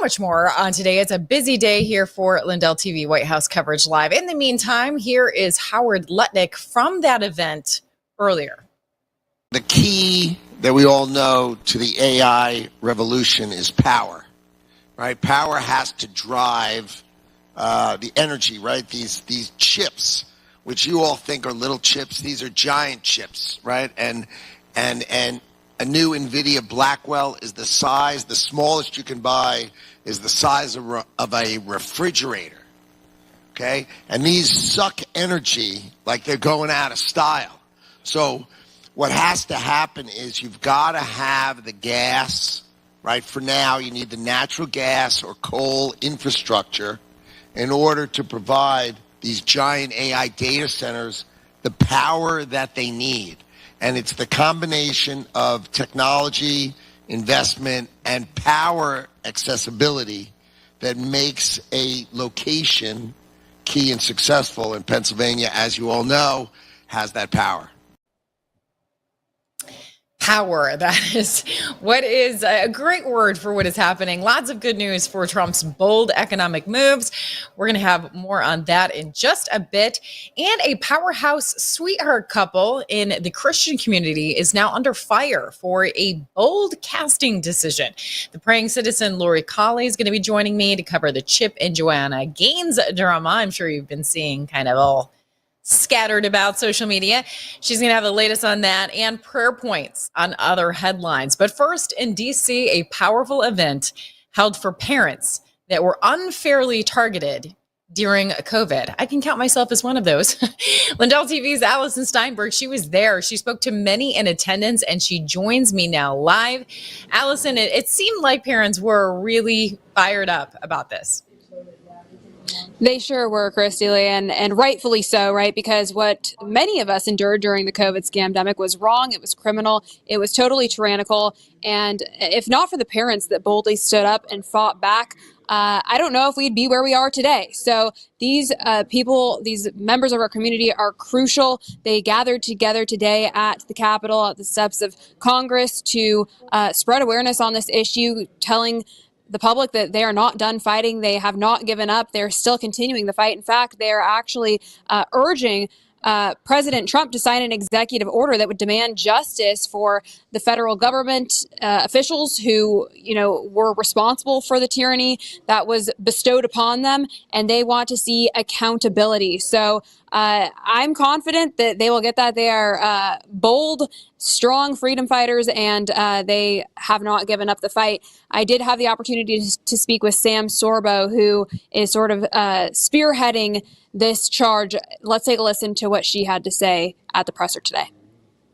Much more on today. It's a busy day here for Lindell TV White House coverage live. In the meantime, here is Howard Lutnick from that event earlier. The key that we all know to the AI revolution is power, right? Power has to drive the energy, right? These chips, which you all think are little chips, these are giant chips, right? And a new NVIDIA Blackwell is the smallest you can buy is the size of a refrigerator, okay? And these suck energy like they're going out of style. So what has to happen is you've got to have the gas, right? For now, you need the natural gas or coal infrastructure in order to provide these giant AI data centers the power that they need. And it's the combination of technology, investment, and power accessibility that makes a location key and successful. And Pennsylvania, as you all know, has that power. Power. That is what is a great word for what is happening. Lots of good news for Trump's bold economic moves. We're going to have more on that in just a bit. And a powerhouse sweetheart couple in the Christian community is now under fire for a bold casting decision. The praying citizen Lori Colley is going to be joining me to cover the Chip and Joanna Gaines drama. I'm sure you've been seeing kind of all scattered about social media. She's going to have the latest on that and prayer points on other headlines. But first, in D.C., a powerful event held for parents that were unfairly targeted during COVID. I can count myself as one of those. Lindell TV's Allison Steinberg, she was there. She spoke to many in attendance, and she joins me now live. Allison, it seemed like parents were really fired up about this. They sure were, Christy Lee, and rightfully so, right? Because what many of us endured during the COVID scamdemic was wrong. It was criminal. It was totally tyrannical. And if not for the parents that boldly stood up and fought back, I don't know if we'd be where we are today. So these people, these members of our community are crucial. They gathered together today at the Capitol, at the steps of Congress to spread awareness on this issue, telling the public that they are not done fighting. They have not given up. They're still continuing the fight. In fact, they are actually urging President Trump to sign an executive order that would demand justice for the federal government officials who, were responsible for the tyranny that was bestowed upon them, and they want to see accountability. So I'm confident that they will get that. They are bold, strong freedom fighters, and they have not given up the fight. I did have the opportunity to speak with Sam Sorbo, who is sort of spearheading this charge. Let's take a listen to what she had to say at the presser today.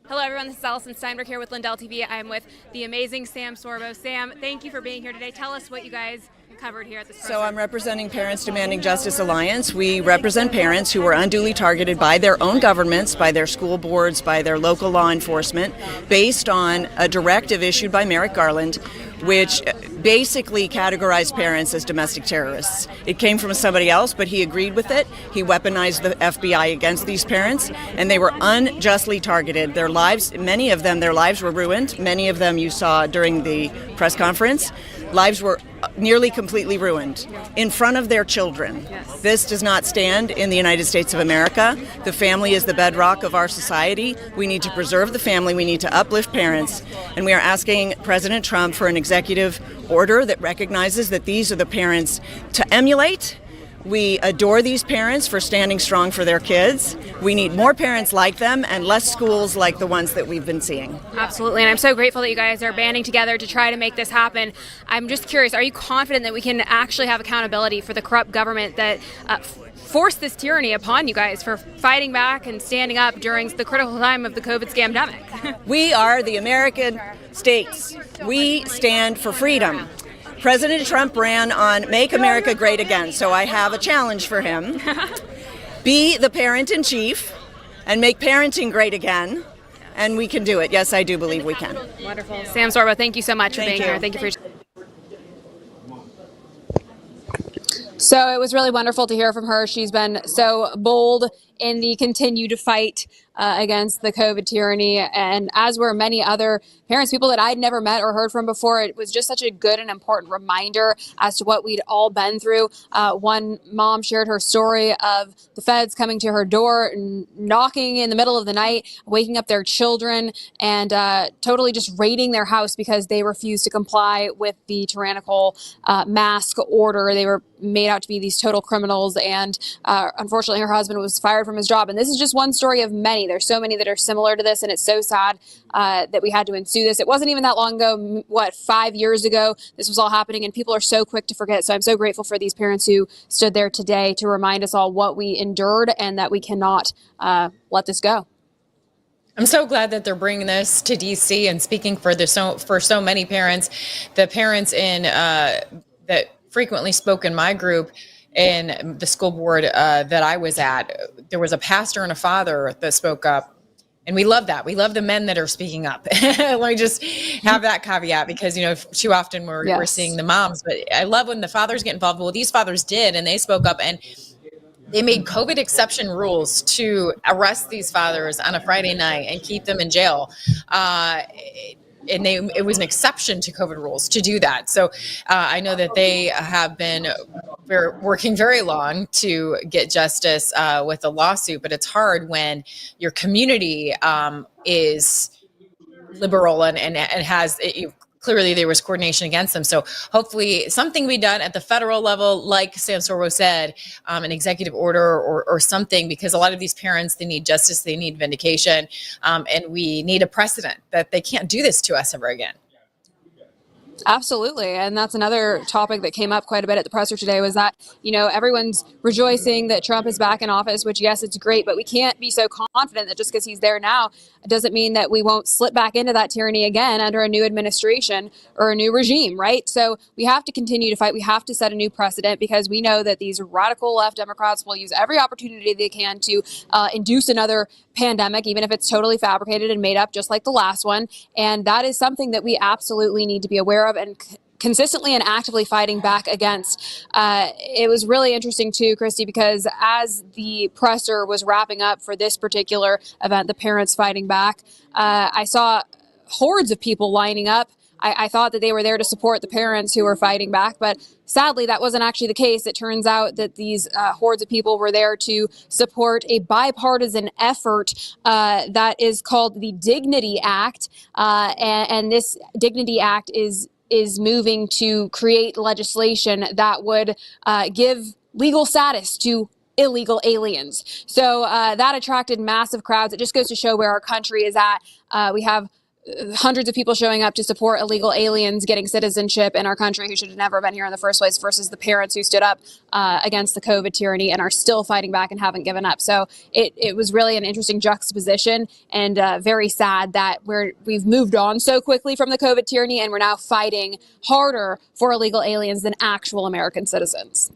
Hello, everyone. This is Allison Steinberg here with Lindell TV. I'm with the amazing Sam Sorbo. Sam, thank you for being here today. Tell us what you guys covered here at this presser. So I'm representing Parents Demanding Justice Alliance. We represent parents who were unduly targeted by their own governments, by their school boards, by their local law enforcement, based on a directive issued by Merrick Garland, which basically categorized parents as domestic terrorists. It came from somebody else, but he agreed with it. He weaponized the FBI against these parents, and they were unjustly targeted. Their lives, many of them, their lives were ruined. Many of them you saw during the press conference. Lives were nearly completely ruined in front of their children. Yes. This does not stand in the United States of America. The family is the bedrock of our society. We need to preserve the family. We need to uplift parents. And we are asking President Trump for an executive order that recognizes that these are the parents to emulate. We adore these parents for standing strong for their kids. We need more parents like them and less schools like the ones that we've been seeing. Absolutely, and I'm so grateful that you guys are banding together to try to make this happen. I'm just curious, are you confident that we can actually have accountability for the corrupt government that forced this tyranny upon you guys for fighting back and standing up during the critical time of the COVID scamdemic? We are the American states. We stand for freedom. President Trump ran on Make America Great Again, so I have a challenge for him. Be the parent in chief and make parenting great again, and we can do it. Yes, I do believe we can. Wonderful. Sam Sorbo, thank you so much for being here. Thank you for your So it was really wonderful to hear from her. She's been so bold in the continued fight against the COVID tyranny. And as were many other parents, people that I'd never met or heard from before, it was just such a good and important reminder as to what we'd all been through. One mom shared her story of the feds coming to her door, knocking in the middle of the night, waking up their children, and totally just raiding their house because they refused to comply with the tyrannical mask order. They were made out to be these total criminals, and unfortunately her husband was fired from his job. And this is just one story of many. There's so many that are similar to this, and it's so sad that we had to ensue this. It wasn't even that long ago, 5 years ago, this was all happening, and people are so quick to forget. So I'm so grateful for these parents who stood there today to remind us all what we endured and that we cannot let this go. I'm so glad that they're bringing this to DC and speaking for so many parents. The parents in that frequently spoke in my group in the school board that I was at, there was a pastor and a father that spoke up. And we love that. We love the men that are speaking up. Let me just have that caveat, because, too often we're seeing the moms. But I love when the fathers get involved. Well, these fathers did, and they spoke up, and they made COVID exception rules to arrest these fathers on a Friday night and keep them in jail. It was an exception to COVID rules to do that. So I know that they have been working very long to get justice with a lawsuit, but it's hard when your community is liberal and has clearly there was coordination against them. So hopefully something will be done at the federal level, like Sam Sorbo said, an executive order or something, because a lot of these parents, they need justice, they need vindication, and we need a precedent that they can't do this to us ever again. Absolutely. And that's another topic that came up quite a bit at the presser today, was that, everyone's rejoicing that Trump is back in office, which, yes, it's great, but we can't be so confident that just because he's there now doesn't mean that we won't slip back into that tyranny again under a new administration or a new regime, right? So we have to continue to fight. We have to set a new precedent, because we know that these radical left Democrats will use every opportunity they can to induce another pandemic, even if it's totally fabricated and made up, just like the last one. And that is something that we absolutely need to be aware of and consistently and actively fighting back against. It was really interesting too, Christy, because as the presser was wrapping up for this particular event, the parents fighting back, I saw hordes of people lining up. I thought that they were there to support the parents who were fighting back, but sadly, that wasn't actually the case. It turns out that these hordes of people were there to support a bipartisan effort that is called the Dignity Act, and this Dignity Act is moving to create legislation that would give legal status to illegal aliens. So that attracted massive crowds. It just goes to show where our country is at. We have hundreds of people showing up to support illegal aliens getting citizenship in our country who should have never been here in the first place, versus the parents who stood up against the COVID tyranny and are still fighting back and haven't given up. So it was really an interesting juxtaposition, and very sad that we've moved on so quickly from the COVID tyranny, and we're now fighting harder for illegal aliens than actual American citizens.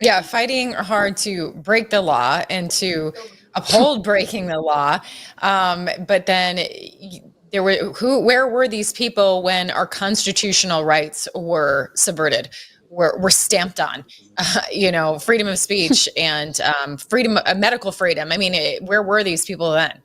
Yeah, fighting hard to break the law and to uphold breaking the law, but then where were these people when our constitutional rights were subverted, were stamped on, freedom of speech and freedom, medical freedom? I mean, where were these people then?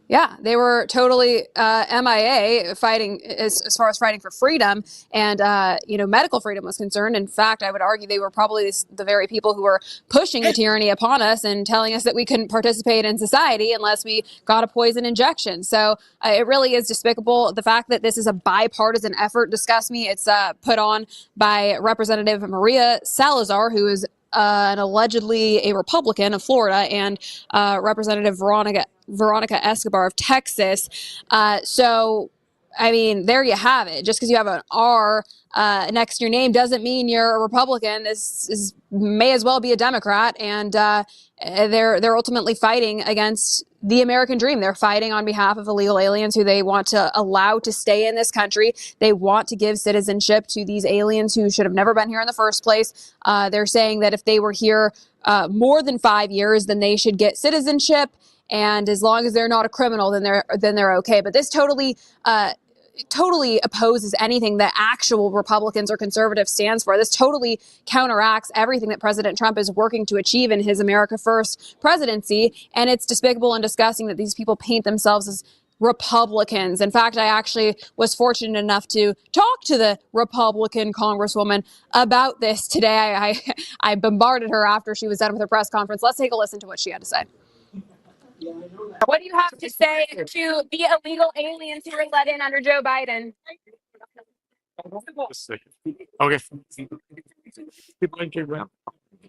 Yeah, they were totally MIA fighting as far as fighting for freedom and, medical freedom was concerned. In fact, I would argue they were probably the very people who were pushing the tyranny upon us and telling us that we couldn't participate in society unless we got a poison injection. So it really is despicable. The fact that this is a bipartisan effort disgusts me. It's put on by Representative Maria Salazar, who is and allegedly a Republican of Florida, and Representative Veronica Escobar of Texas. So, I mean, there you have it. Just because you have an R next to your name doesn't mean you're a Republican. This may as well be a Democrat, and they're ultimately fighting against the American dream. They're fighting on behalf of illegal aliens who they want to allow to stay in this country. They want to give citizenship to these aliens who should have never been here in the first place. They're saying that if they were here more than 5 years, then they should get citizenship. And as long as they're not a criminal, then they're okay. But this totally totally opposes anything that actual Republicans or conservatives stands for. This totally counteracts everything that President Trump is working to achieve in his America First presidency. And it's despicable and disgusting that these people paint themselves as Republicans. In fact, I actually was fortunate enough to talk to the Republican Congresswoman about this today. I bombarded her after she was done with her press conference. Let's take a listen to what she had to say. What do you have to say to the illegal aliens who were let in under Joe Biden? Okay.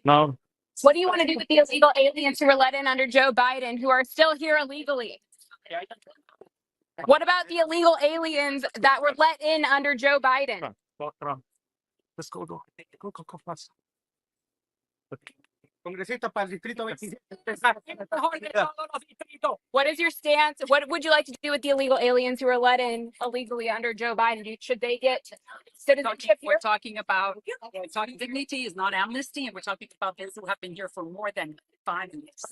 Now, What do you want to do with the illegal aliens who were let in under Joe Biden who are still here illegally? What about the illegal aliens that were let in under Joe Biden? walk around. Let's go. Fast. Congresista para el distrito 27. What is your stance? What would you like to do with the illegal aliens who were let in illegally under Joe Biden? Should they get citizenship We're here? talking about dignity is not amnesty, and we're talking about those who have been here for more than 5 years.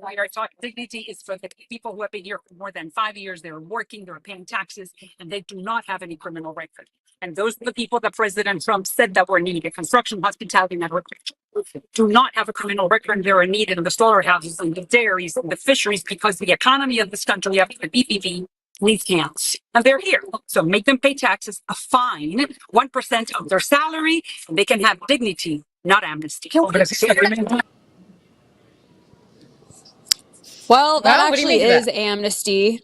We are talking dignity is for the people who have been here for more than 5 years. They're working, they're paying taxes, and they do not have any criminal record. And those are the people that President Trump said that were needed. Construction, hospitality, network do not have a criminal record, and they're needed in the slaughterhouses and the dairies and the fisheries because the economy of this country after the BBB needs hands. And they're here. So make them pay taxes, a fine, 1% of their salary, and they can have dignity, not amnesty. Well, that Well, what do you actually make of is amnesty.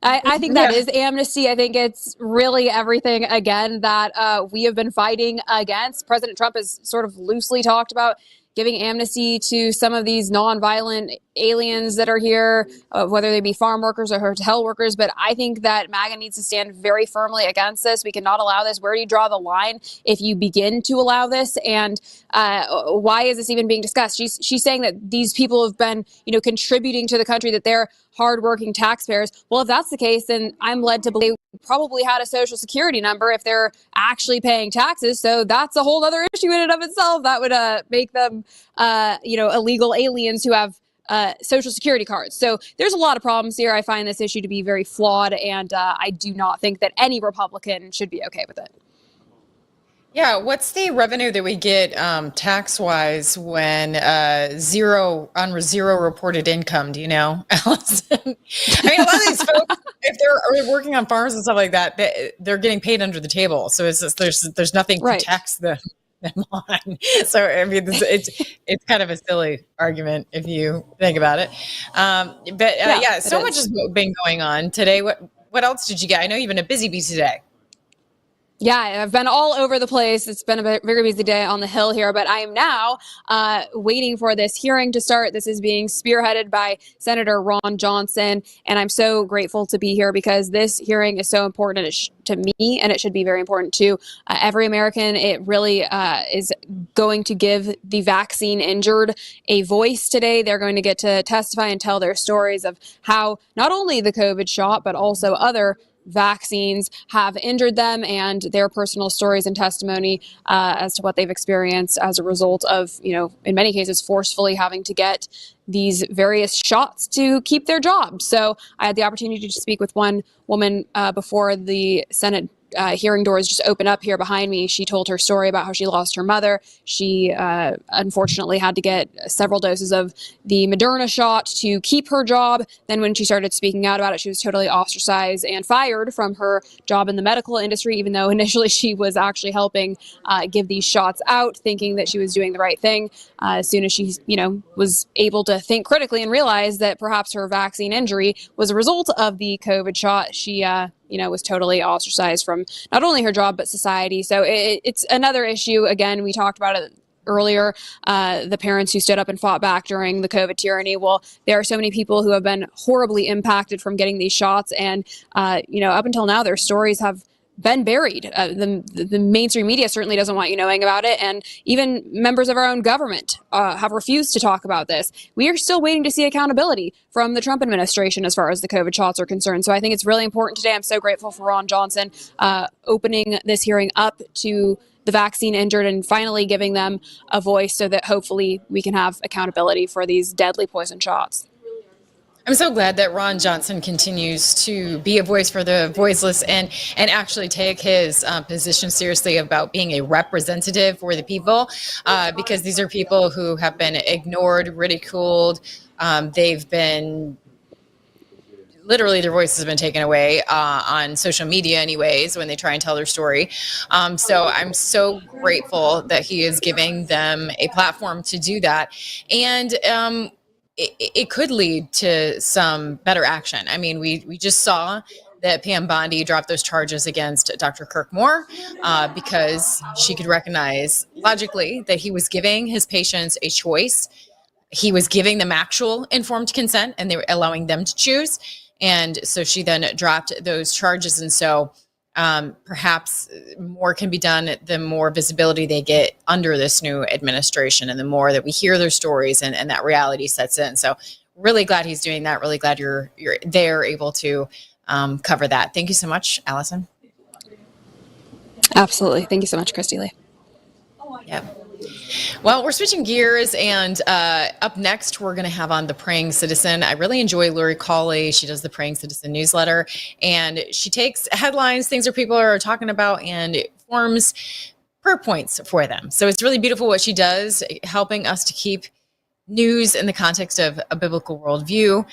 I think that is amnesty. I think it's really everything, again, that we have been fighting against. President Trump has sort of loosely talked about giving amnesty to some of these nonviolent aliens that are here, whether they be farm workers or hotel workers. But I think that MAGA needs to stand very firmly against this. We cannot allow this. Where do you draw the line if you begin to allow this? And why is this even being discussed? She's saying that these people have been, contributing to the country, that they're hardworking taxpayers. Well, if that's the case, then I'm led to believe probably had a social security number if they're actually paying taxes. So that's a whole other issue in and of itself. That would make them, illegal aliens who have social security cards. So there's a lot of problems here. I find this issue to be very flawed, and I do not think that any Republican should be okay with it. Yeah, what's the revenue that we get tax-wise when zero reported income? Do you know, Allison? I mean, a lot of these folks, if they're working on farms and stuff like that, they're getting paid under the table. So it's just, there's nothing to tax them on. So I mean, it's kind of a silly argument if you think about it. But so much has been going on today. What else did you get? I know you've been a busy bee today. Yeah, I've been all over the place. It's been a very busy day on the Hill here, but I am now waiting for this hearing to start. This is being spearheaded by Senator Ron Johnson, and I'm so grateful to be here because this hearing is so important to me, and it should be very important to every American. It really is going to give the vaccine injured a voice today. They're going to get to testify and tell their stories of how not only the COVID shot, but also other vaccines have injured them, and their personal stories and testimony as to what they've experienced as a result of, in many cases, forcefully having to get these various shots to keep their jobs. So I had the opportunity to speak with one woman before the Senate hearing doors just open up here behind me. She told her story about how she lost her mother. She unfortunately had to get several doses of the Moderna shot to keep her job. Then when she started speaking out about it, she was totally ostracized and fired from her job in the medical industry, even though initially she was actually helping give these shots out, thinking that she was doing the right thing. As soon as she, was able to think critically and realize that perhaps her vaccine injury was a result of the COVID shot, she was totally ostracized from not only her job, but society. So it's another issue. Again, we talked about it earlier, the parents who stood up and fought back during the COVID tyranny. Well, there are so many people who have been horribly impacted from getting these shots. And, up until now, their stories have been buried. The mainstream media certainly doesn't want you knowing about it. And even members of our own government have refused to talk about this. We are still waiting to see accountability from the Trump administration as far as the COVID shots are concerned. So I think it's really important today. I'm so grateful for Ron Johnson opening this hearing up to the vaccine injured and finally giving them a voice so that hopefully we can have accountability for these deadly poison shots. I'm so glad that Ron Johnson continues to be a voice for the voiceless and actually take his position seriously about being a representative for the people, because these are people who have been ignored, ridiculed. They've been literally their voice has been taken away on social media anyways when they try and tell their story. So I'm so grateful that he is giving them a platform to do that. And it could lead to some better action. I mean, we just saw that Pam Bondi dropped those charges against Dr. Kirk Moore because she could recognize logically that he was giving his patients a choice. He was giving them actual informed consent and they were allowing them to choose. And so she then dropped those charges. And so perhaps more can be done the more visibility they get under this new administration and the more that we hear their stories and that reality sets in. So really glad he's doing that. Really glad you're there able to cover that. Thank you so much, Allison. Absolutely. Thank you so much, Christy Lee. Yep. Well, we're switching gears, and up next, we're going to have on the Praying Citizen. I really enjoy Lori Colley. She does the Praying Citizen newsletter, and she takes headlines, things that people are talking about, and forms prayer points for them. So it's really beautiful what she does, helping us to keep news in the context of a biblical worldview.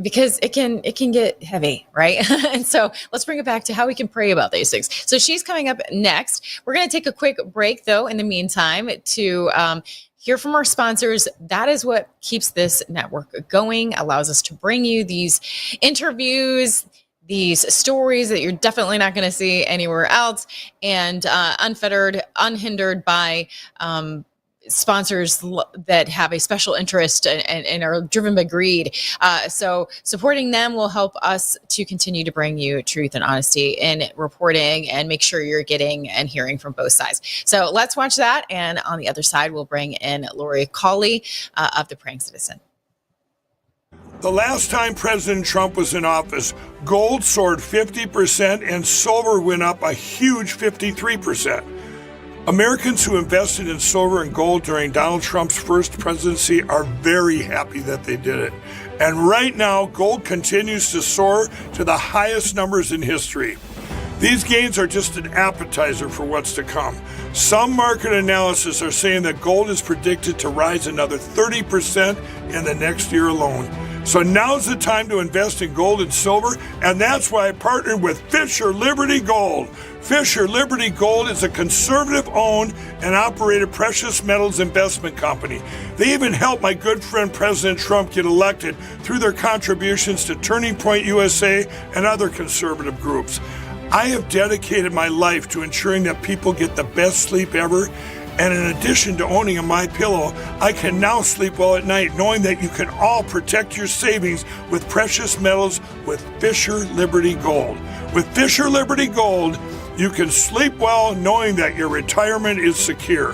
Because it can get heavy, right? And so let's bring it back to how we can pray about these things. So she's coming up next. We're going to take a quick break, though, in the meantime, to hear from our sponsors. That is what keeps this network going, allows us to bring you these interviews, these stories that you're definitely not going to see anywhere else, and unfettered, unhindered by sponsors that have a special interest and are driven by greed. So supporting them will help us to continue to bring you truth and honesty in reporting and make sure you're getting and hearing from both sides. So let's watch that. And on the other side, we'll bring in Lori Colley of the Praying Citizen. The last time President Trump was in office, gold soared 50% and silver went up a huge 53%. Americans who invested in silver and gold during Donald Trump's first presidency are very happy that they did it. And right now, gold continues to soar to the highest numbers in history. These gains are just an appetizer for what's to come. Some market analysis are saying that gold is predicted to rise another 30% in the next year alone. So now's the time to invest in gold and silver, and that's why I partnered with Fisher Liberty Gold. Fisher Liberty Gold is a conservative-owned and operated precious metals investment company. They even helped my good friend President Trump get elected through their contributions to Turning Point USA and other conservative groups. I have dedicated my life to ensuring that people get the best sleep ever. And in addition to owning a MyPillow, I can now sleep well at night knowing that you can all protect your savings with precious metals with Fisher Liberty Gold. With Fisher Liberty Gold, you can sleep well knowing that your retirement is secure.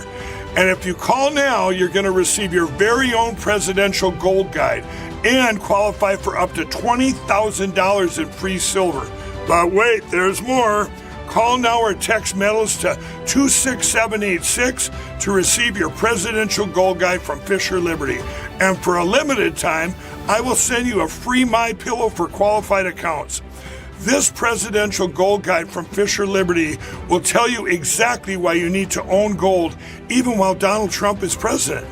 And if you call now, you're going to receive your very own presidential gold guide and qualify for up to $20,000 in free silver. But wait, there's more. Call now or text metals to 26786 to receive your presidential gold guide from Fisher Liberty. And for a limited time, I will send you a free MyPillow for qualified accounts. This presidential gold guide from Fisher Liberty will tell you exactly why you need to own gold even while Donald Trump is president.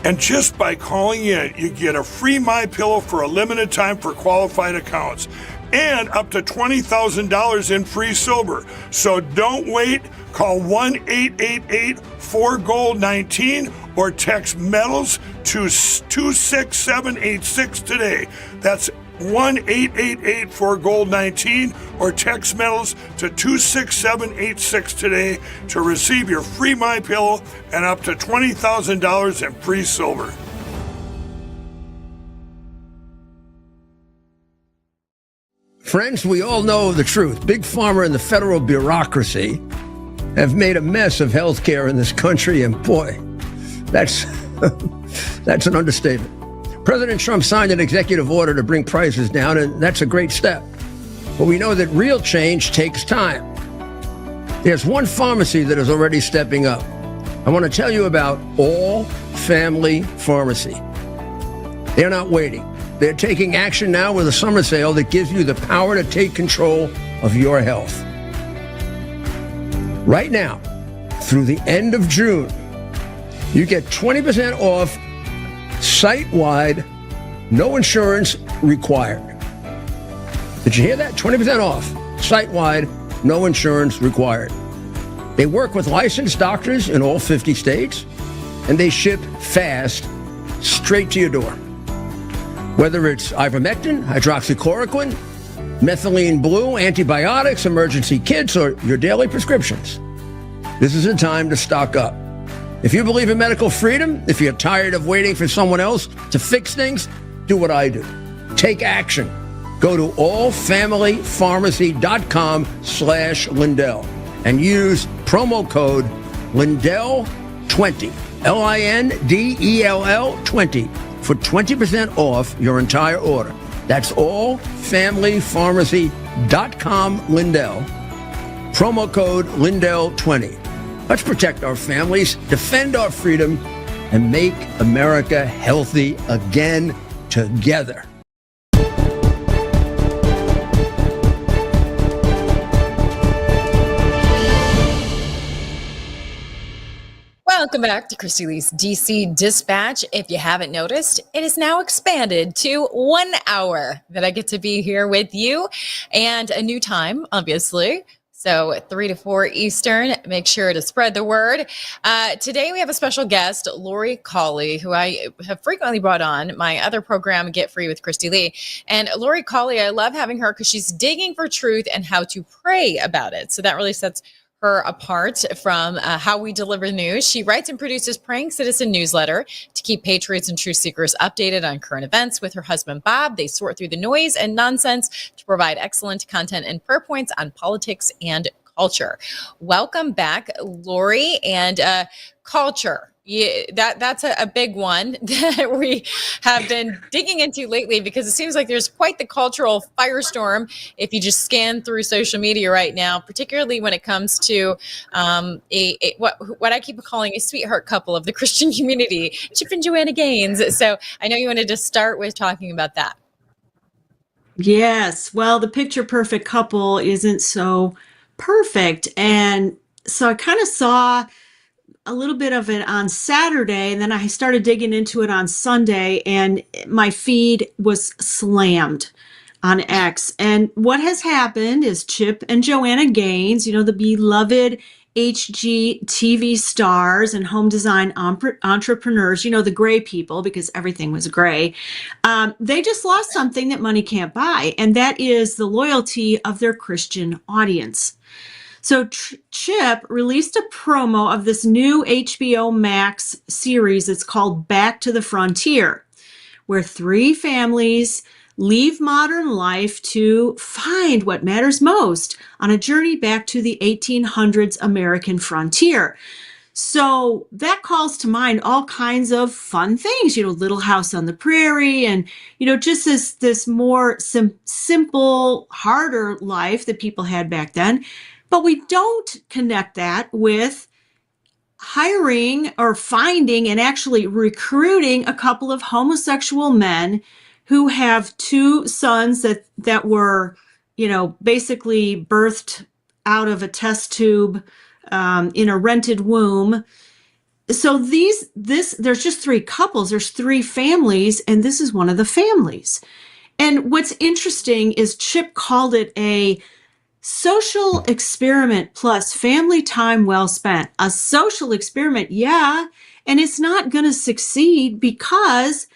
And just by calling in, you get a free MyPillow for a limited time for qualified accounts and up to $20,000 in free silver. So don't wait. Call 1-888-4GOLD-19 or text metals to 26786 today. That's 1-888-4GOLD-19 or text metals to 26786 today to receive your free MyPillow and up to $20,000 in free silver. Friends, we all know the truth. Big Pharma and the federal bureaucracy have made a mess of healthcare in this country, and boy, that's an understatement. President Trump signed an executive order to bring prices down, and that's a great step. But we know that real change takes time. There's one pharmacy that is already stepping up. I want to tell you about All Family Pharmacy. They're not waiting. They're taking action now with a summer sale that gives you the power to take control of your health. Right now, through the end of June, you get 20% off site-wide, no insurance required. Did you hear that? 20% off, site-wide, no insurance required. They work with licensed doctors in all 50 states, and they ship fast, straight to your door. Whether it's ivermectin, hydroxychloroquine, methylene blue, antibiotics, emergency kits, or your daily prescriptions, this is a time to stock up. If you believe in medical freedom, if you're tired of waiting for someone else to fix things, do what I do. Take action. Go to allfamilypharmacy.com/Lindell and use promo code Lindell20, Lindell 20 for 20% off your entire order. That's allfamilypharmacy.com Lindell. Promo code Lindell20. Let's protect our families, defend our freedom, and make America healthy again together. Welcome back to Christy Lee's DC Dispatch. If you haven't noticed, it is now expanded to 1 hour that I get to be here with you, and a new time, obviously. So 3 to 4 Eastern, make sure to spread the word. Today we have a special guest, Lori Colley, who I have frequently brought on my other program, Get Free with Christy Lee. And Lori Colley, I love having her because she's digging for truth and how to pray about it. So that really sets her apart from how we deliver news. She writes and produces Praying Citizen newsletter to keep patriots and truth seekers updated on current events. With her husband, Bob, they sort through the noise and nonsense to provide excellent content and prayer points on politics and culture. Welcome back, Lori. And culture. Yeah, that's a big one that we have been digging into lately, because it seems like there's quite the cultural firestorm if you just scan through social media right now, particularly when it comes to what I keep calling a sweetheart couple of the Christian community, Chip and Joanna Gaines. So I know you wanted to start with talking about that. Yes. Well, the picture perfect couple isn't so perfect. And so I kind of saw a little bit of it on Saturday, and then I started digging into it on Sunday, and my feed was slammed on X. And what has happened is Chip and Joanna Gaines, the beloved HGTV stars and home design entrepreneurs, the gray people, because everything was gray, they just lost something that money can't buy, and that is the loyalty of their Christian audience. So Chip released a promo of this new HBO Max series. It's called Back to the Frontier, where 3 families leave modern life to find what matters most on a journey back to the 1800s American frontier. So that calls to mind all kinds of fun things, Little House on the Prairie, and, just this more simple, harder life that people had back then. But we don't connect that with hiring or finding and actually recruiting a couple of homosexual men who have 2 sons that were, basically birthed out of a test tube in a rented womb. So there's just 3 couples, there's 3 families, and this is one of the families. And what's interesting is Chip called it a social experiment plus family time well spent. A social experiment, yeah, and it's not going to succeed because,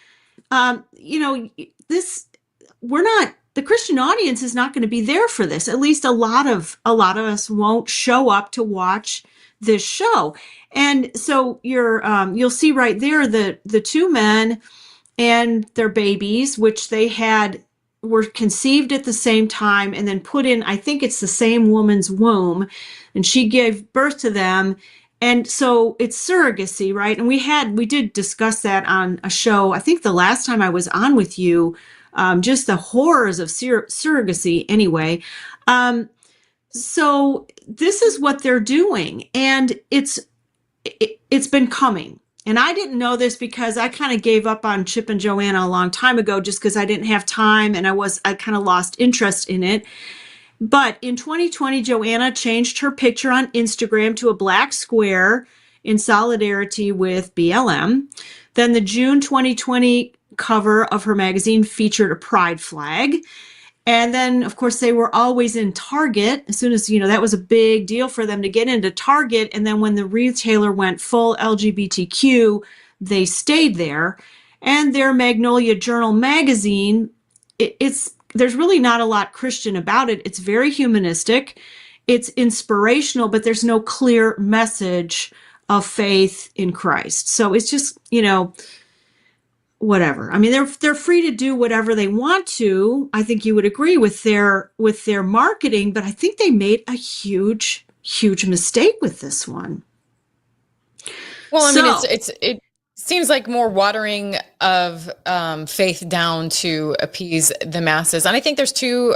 the Christian audience is not going to be there for this. At least a lot of us won't show up to watch this show. And so you'll see right there the 2 men and their babies, which were conceived at the same time and then put in, I think it's the same woman's womb, and she gave birth to them. And so it's surrogacy, right? And we did discuss that on a show, I think the last time I was on with you, just the horrors of surrogacy anyway. So this is what they're doing, and it's been coming. and I didn't know this because I kind of gave up on Chip and Joanna a long time ago just because I didn't have time and I kind of lost interest in it. But in 2020, Joanna changed her picture on Instagram to a black square in solidarity with BLM. Then the June 2020 cover of her magazine featured a pride flag. And then, of course, they were always in Target as soon as, that was a big deal for them to get into Target. And then when the retailer went full LGBTQ, they stayed there. And their Magnolia Journal magazine, there's really not a lot Christian about it. It's very humanistic. It's inspirational, but there's no clear message of faith in Christ. So it's just, whatever. I mean, they're free to do whatever they want to. I think you would agree with their marketing, but I think they made a huge mistake with this one. Well, I mean, it seems like more watering of faith down to appease the masses, and I think there's two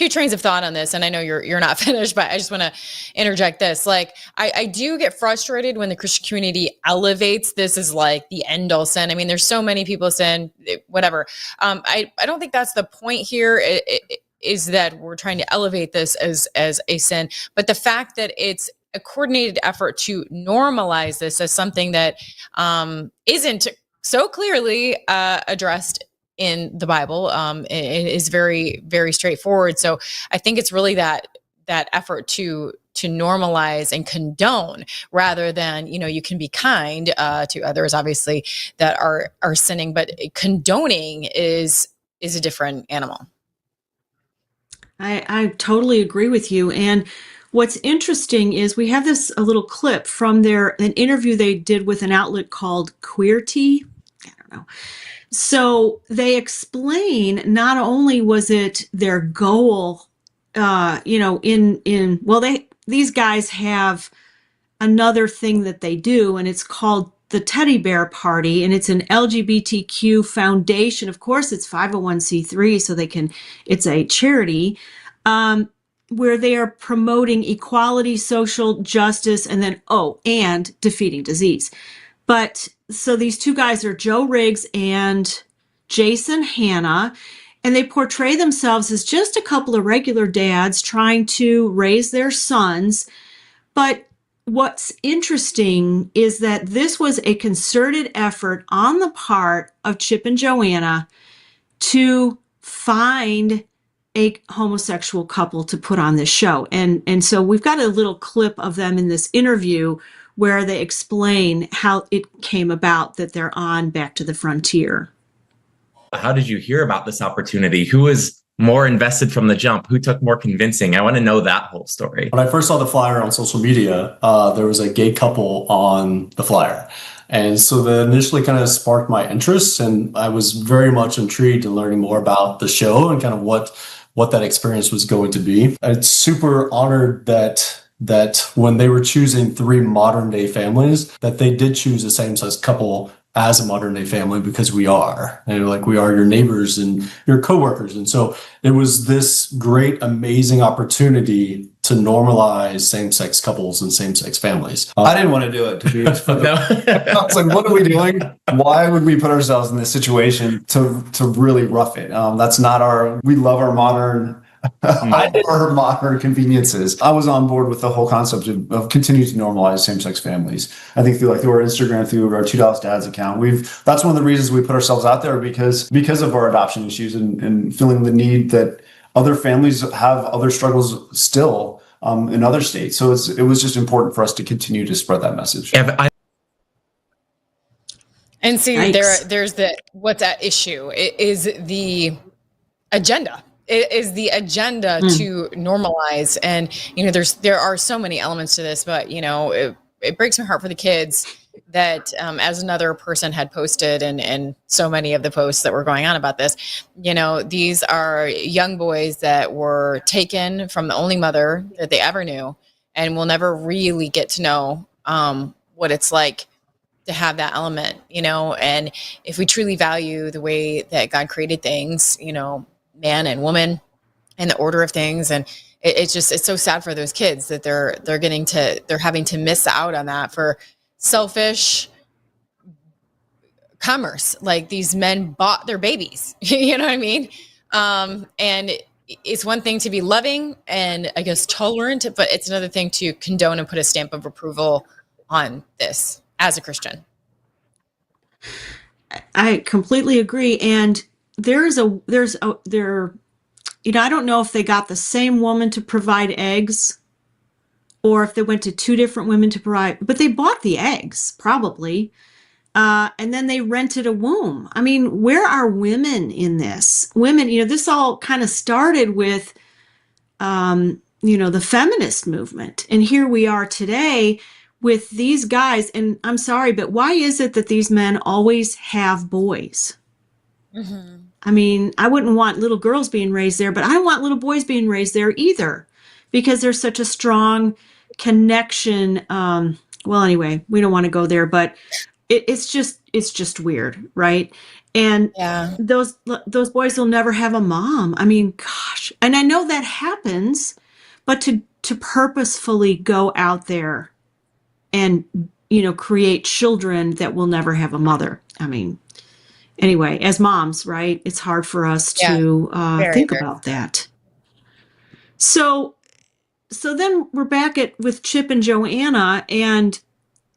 trains of thought on this, and I know you're not finished, but I just want to interject this. Like, I do get frustrated when the Christian community elevates this as like the end all sin. I mean, there's so many people saying whatever. I don't think that's the point here. Is that we're trying to elevate this as a sin, but the fact that it's a coordinated effort to normalize this as something that isn't so clearly addressed in the Bible. It is very, very straightforward. So I think it's really that effort to normalize and condone, rather than, you can be kind to others, obviously, that are sinning, but condoning is a different animal. I totally agree with you. And what's interesting is we have a little clip from an interview they did with an outlet called Queerty. I don't know. So they explain not only was it their goal, these guys have another thing that they do, and it's called the Teddy Bear Party, and it's an LGBTQ foundation. Of course, it's 501c3, so it's a charity, where they are promoting equality, social justice, and defeating disease. But so these two guys are Joe Riggs and Jason Hanna, and they portray themselves as just a couple of regular dads trying to raise their sons. But what's interesting is that this was a concerted effort on the part of Chip and Joanna to find a homosexual couple to put on this show. And so we've got a little clip of them in this interview where they explain how it came about that they're on Back to the Frontier. How did you hear about this opportunity? Who was more invested from the jump? Who took more convincing? I want to know that whole story. When I first saw the flyer on social media, there was a gay couple on the flyer. And so that initially kind of sparked my interest, and I was very much intrigued in learning more about the show and kind of what that experience was going to be. I'm super honored that when they were choosing 3 modern day families, that they did choose a same-sex couple as a modern day family, because we are, we are your neighbors and your coworkers. And so it was this great, amazing opportunity to normalize same-sex couples and same-sex families. I didn't want to do it, to be honest. I was like, what are we doing? Why would we put ourselves in this situation to really rough it? That's not we love our modern modern conveniences. I was on board with the whole concept of continuing to normalize same-sex families. I think through our Instagram, through our 2 Dallas Dads account, that's one of the reasons we put ourselves out there, because of our adoption issues and feeling the need that other families have other struggles still in other states. So it was just important for us to continue to spread that message. And see, there's what's at issue. It is the agenda. It is the agenda to normalize. And, there are so many elements to this, but, it breaks my heart for the kids that, as another person had posted, and so many of the posts that were going on about this, these are young boys that were taken from the only mother that they ever knew, and will never really get to know what it's like to have that element, and if we truly value the way that God created things, man and woman and the order of things. And it's so sad for those kids that they're having to miss out on that for selfish commerce. Like these men bought their babies, you know what I mean? And it's one thing to be loving and I guess tolerant, but it's another thing to condone and put a stamp of approval on this as a Christian. I completely agree. And I don't know if they got the same woman to provide eggs or if they went to two different women to provide, but they bought the eggs probably. And then they rented a womb. I mean, where are women in this? Women, this all kind of started with, the feminist movement. And here we are today with these guys. And I'm sorry, but why is it that these men always have boys? Mm-hmm. I mean, I wouldn't want little girls being raised there, but I don't want little boys being raised there either because there's such a strong connection. Well, anyway, we don't want to go there, but it's just weird, right? And those boys will never have a mom. I mean, gosh, and I know that happens, but to purposefully go out there and create children that will never have a mother. I mean, anyway, as moms, right? It's hard for us to think about that. So then we're back with Chip and Joanna, and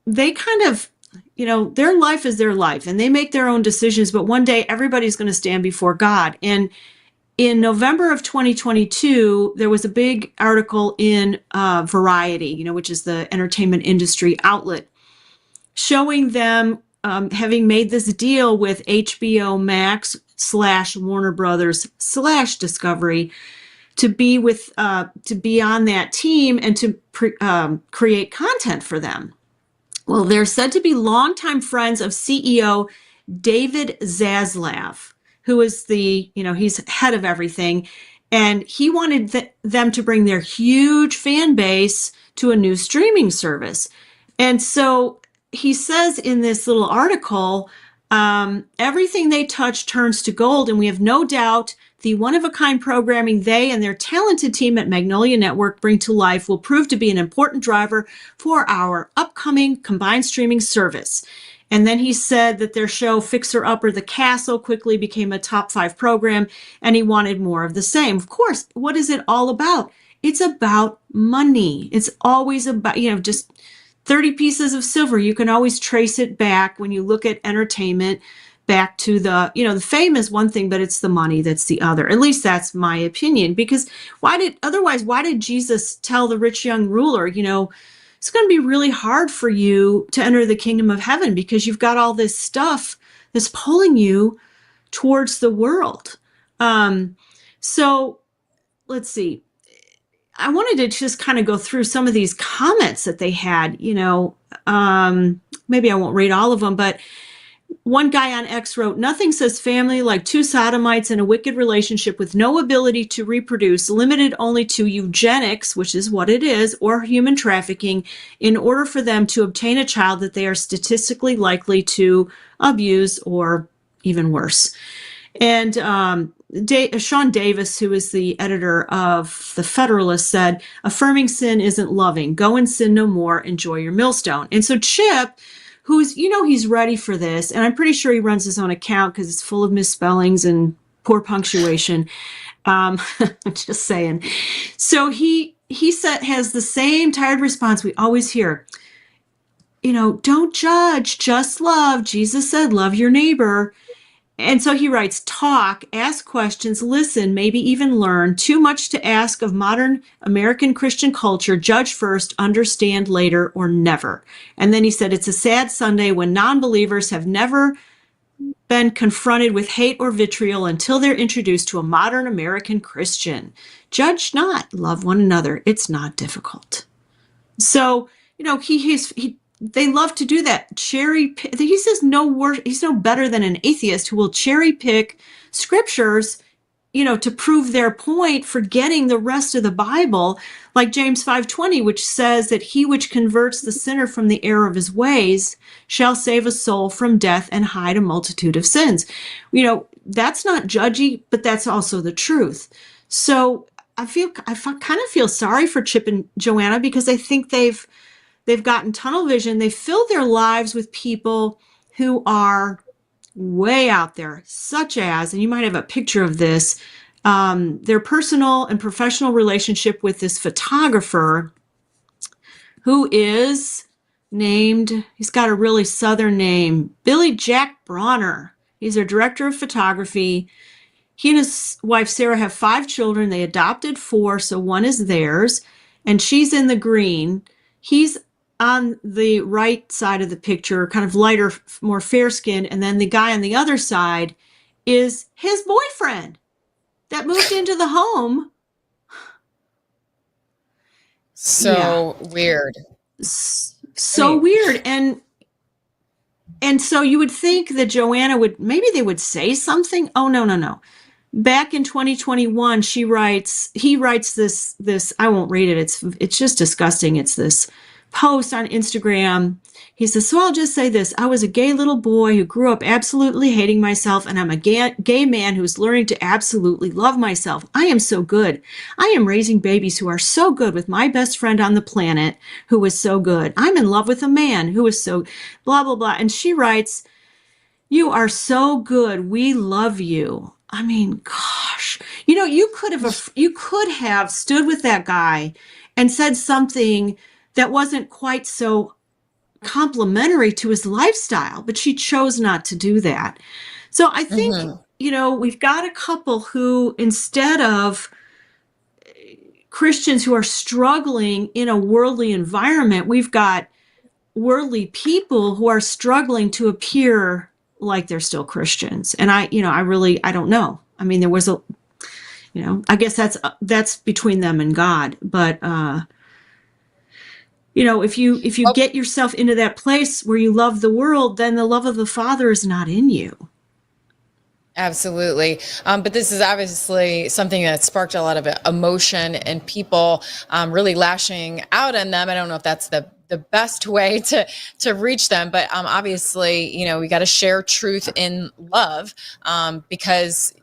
they kind of, their life is their life and they make their own decisions, but one day everybody's going to stand before God. And in November of 2022, there was a big article in Variety, which is the entertainment industry outlet, showing them having made this deal with HBO Max / Warner Brothers / Discovery to be on that team and to create content for them. Well, they're said to be longtime friends of CEO David Zaslav, who is he's head of everything. And he wanted them to bring their huge fan base to a new streaming service. And so he says in this little article, everything they touch turns to gold. And we have no doubt the one-of-a-kind programming they and their talented team at Magnolia Network bring to life will prove to be an important driver for our upcoming combined streaming service. And then he said that their show Fixer Upper The Castle quickly became a top 5 program, and he wanted more of the same. Of course, what is it all about? It's about money. It's always about, just 30 pieces of silver. You can always trace it back when you look at entertainment back to the fame is one thing, but it's the money that's the other. At least that's my opinion, because why did Jesus tell the rich young ruler, it's going to be really hard for you to enter the kingdom of heaven because you've got all this stuff that's pulling you towards the world. So let's see. I wanted to just kind of go through some of these comments that they had, maybe I won't read all of them, but one guy on X wrote, "Nothing says family like two sodomites in a wicked relationship with no ability to reproduce, limited only to eugenics," which is what it is, "or human trafficking, in order for them to obtain a child that they are statistically likely to abuse or even worse." And Sean Davis, who is the editor of The Federalist, said, "Affirming sin isn't loving. Go and sin no more. Enjoy your millstone." And so Chip, who's, he's ready for this, and I'm pretty sure he runs his own account because it's full of misspellings and poor punctuation. Just saying. So he has the same tired response we always hear. Don't judge, just love. Jesus said, love your neighbor. And so he writes, talk, ask questions, listen, maybe even learn. Too much to ask of modern American Christian culture. Judge first, understand later, or never. And then he said, it's a sad Sunday when non-believers have never been confronted with hate or vitriol until they're introduced to a modern American Christian. Judge not, love one another. It's not difficult. So, they love to do that. Cherry pick. He says he's no better than an atheist who will cherry pick scriptures, to prove their point, forgetting the rest of the Bible, like James 5:20, which says that he which converts the sinner from the error of his ways shall save a soul from death and hide a multitude of sins. That's not judgy, but that's also the truth. So I kind of feel sorry for Chip and Joanna because I think they've They've gotten tunnel vision. They filled their lives with people who are way out there, such as, and you might have a picture of this, their personal and professional relationship with this photographer who is named, he's got a really Southern name, Billy Jack Bronner. He's their director of photography. He and his wife, Sarah, have 5 children. They adopted 4, so one is theirs, and she's in the green. He's on the right side of the picture, kind of lighter, more fair-skinned, and then the guy on the other side is his boyfriend that moved into the home. So weird. So weird. And so you would think that Joanna would, maybe they would say something. Oh, no. Back in 2021, he writes this, I won't read it. It's just disgusting. It's this post on Instagram. He says, so I'll just say this. I was a gay little boy who grew up absolutely hating myself, and I'm a gay man who's learning to absolutely love myself. I am so good. I am raising babies who are so good with my best friend on the planet who is so good. I'm in love with a man who is so blah, blah, blah. And she writes, you are so good. We love you. I mean, gosh, you could have stood with that guy and said something that wasn't quite so complimentary to his lifestyle, but she chose not to do that. So I think, we've got a couple who, instead of Christians who are struggling in a worldly environment, we've got worldly people who are struggling to appear like they're still Christians. And I don't know. I mean, there was I guess that's between them and God. But, if you get yourself into that place where you love the world, then the love of the Father is not in you. Absolutely. But this is obviously something that sparked a lot of emotion and people really lashing out on them. I don't know if that's the best way to reach them, but obviously, we got to share truth in love because,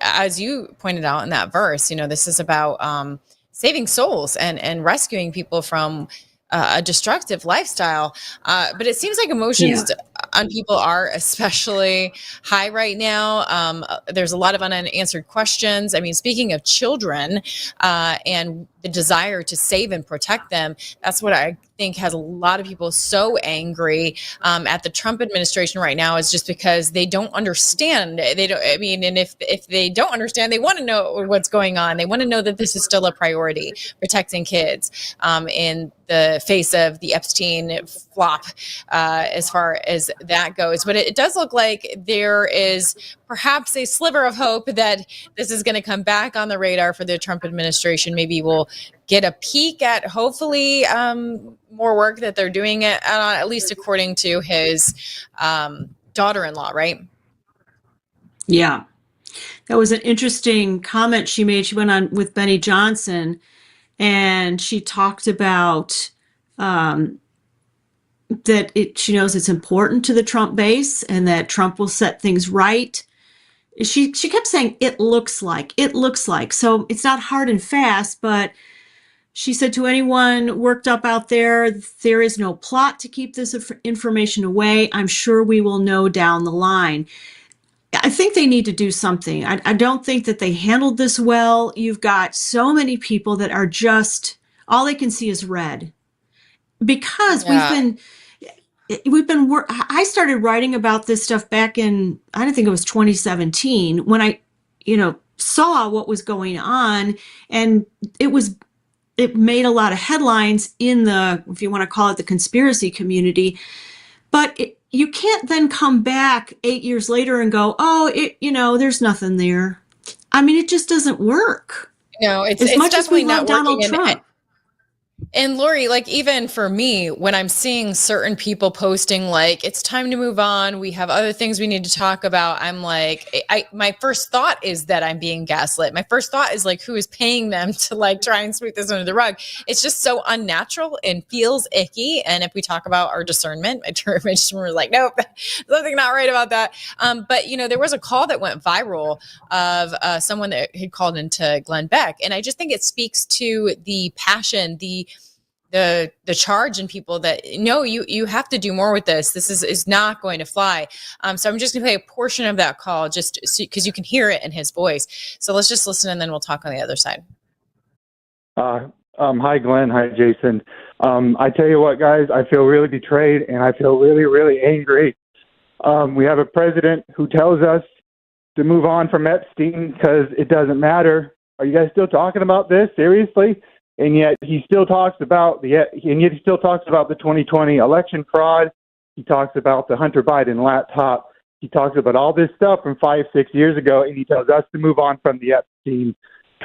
as you pointed out in that verse, this is about saving souls and rescuing people from a destructive lifestyle. But it seems like emotions on people are especially high right now. There's a lot of unanswered questions. I mean, speaking of children and the desire to save and protect them, that's what I think has a lot of people so angry at the Trump administration right now, is just because they don't understand. They don't. I mean, and if they don't understand, they want to know what's going on. They want to know that this is still a priority, protecting kids in the face of the Epstein flop, as far as that goes. But it does look like there is perhaps a sliver of hope that this is going to come back on the radar for the Trump administration. Maybe we'll get a peek at hopefully more work that they're doing at least according to his daughter-in-law, right? Yeah. That was an interesting comment she made. She went on with Benny Johnson, and she talked about that she knows it's important to the Trump base and that Trump will set things right. She kept saying, it looks like. So it's not hard and fast, but she said to anyone worked up out there is no plot to keep this information away. I'm sure we will know down the line. I think they need to do something. I don't think that they handled this well. You've got so many people that are just, all they can see is red. Because I started writing about this stuff back in, I don't think it was 2017, when I, saw what was going on, and it made a lot of headlines in the, if you want to call it, the conspiracy community. But you can't then come back 8 years later and go, there's nothing there. I mean, it just doesn't work. No, it's as much definitely as we love not working. Donald Trump. And Lori, like, even for me, when I'm seeing certain people posting like, it's time to move on, we have other things we need to talk about, I'm like, my first thought is that I'm being gaslit. My first thought is like, who is paying them to like try and sweep this under the rug? It's just so unnatural and feels icky. And if we talk about our discernment, my discernment was like, nope, something not right about that. But there was a call that went viral of someone that had called into Glenn Beck. And I just think it speaks to the passion, the the charge in people that no, you have to do more with this. This is not going to fly. So I'm just going to play a portion of that call just because you can hear it in his voice. So let's just listen and then we'll talk on the other side. Hi, Glenn. Hi, Jason. I tell you what, guys, I feel really betrayed and I feel really, really angry. We have a president who tells us to move on from Epstein because it doesn't matter. Are you guys still talking about this? Seriously? And yet he still talks about the 2020 election fraud. He talks about the Hunter Biden laptop. He talks about all this stuff from 5-6 years ago, and he tells us to move on from the Epstein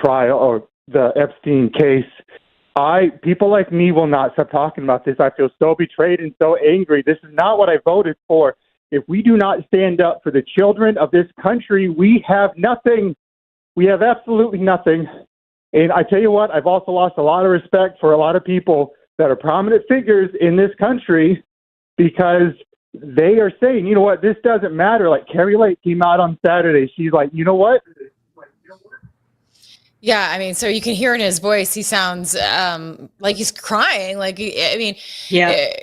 trial or the Epstein case. People like me will not stop talking about this. I feel so betrayed and so angry. This is not what I voted for. If we do not stand up for the children of this country, we have nothing. We have absolutely nothing. And I tell you what, I've also lost a lot of respect for a lot of people that are prominent figures in this country because they are saying, you know what, this doesn't matter. Like Carrie Lake came out on Saturday. She's like, you know what? Yeah, I mean, so you can hear in his voice, he sounds like he's crying. Like, I mean, Yeah.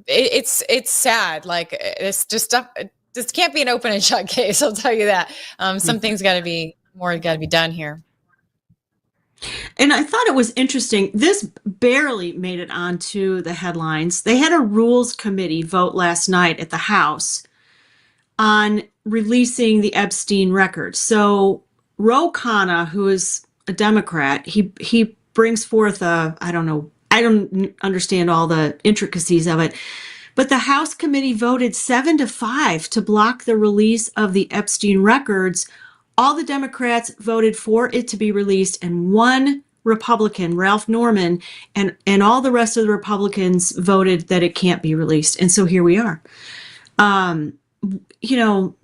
It's sad. Like, it's just stuff. This can't be an open and shut case. I'll tell you that. Something's got to be done here. And I thought it was interesting. This barely made it onto the headlines. They had a rules committee vote last night at the House on releasing the Epstein records. So Ro Khanna, who is a Democrat, he brings forth I don't understand all the intricacies of it, but the House committee voted 7-5 to block the release of the Epstein records. All the Democrats voted for it to be released, and one Republican, Ralph Norman, and all the rest of the Republicans voted that it can't be released. And so here we are. You know,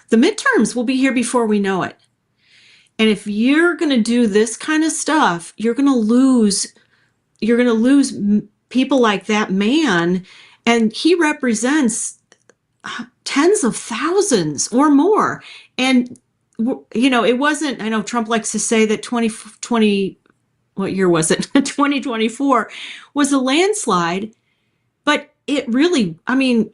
the midterms will be here before we know it. And if you're going to do this kind of stuff, you're going to lose people like that man. And he represents tens of thousands or more. And, you know, it wasn't, I know Trump likes to say that 2020, what year was it? 2024 was a landslide, but it really, I mean,